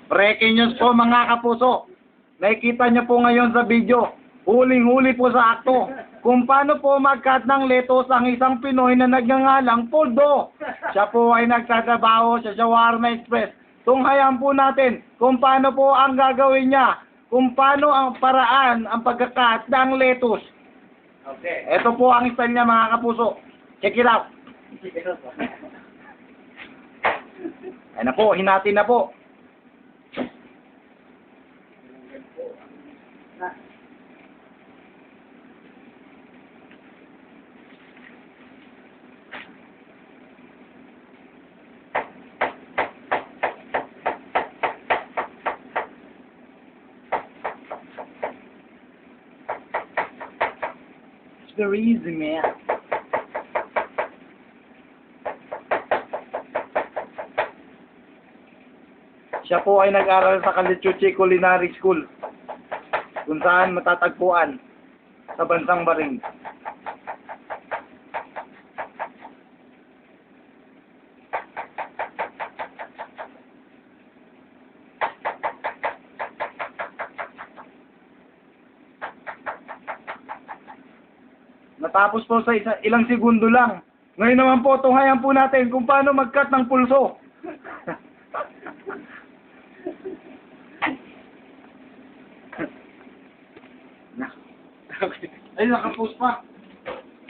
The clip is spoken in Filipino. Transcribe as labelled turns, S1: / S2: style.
S1: Breaking news po mga kapuso. Nakikita niyo po ngayon sa video. Huling-huli po sa akto. Kung paano po mag-cut ng lettuce ang isang Pinoy na nagngangalang Poldo. Siya po ay nagtatrabaho sa Shawarma Express. Tunghayan po natin kung paano po ang gagawin niya. Kung paano ang paraan ang pagka-cut ng lettuce.
S2: Okay.
S1: Ito po ang style niya mga kapuso. Check it out. Ayan na po, hinati na po. It's very easy, man. Siya po ay nag-aral sa Kalichuchi Culinary School, kung saan matatagpuan sa bansang Bahrain. Natapos po sa ilang segundo lang. Ngayon naman po, tunghayan po natin kung paano mag-cut ng pulso. Ay, nakapost pa.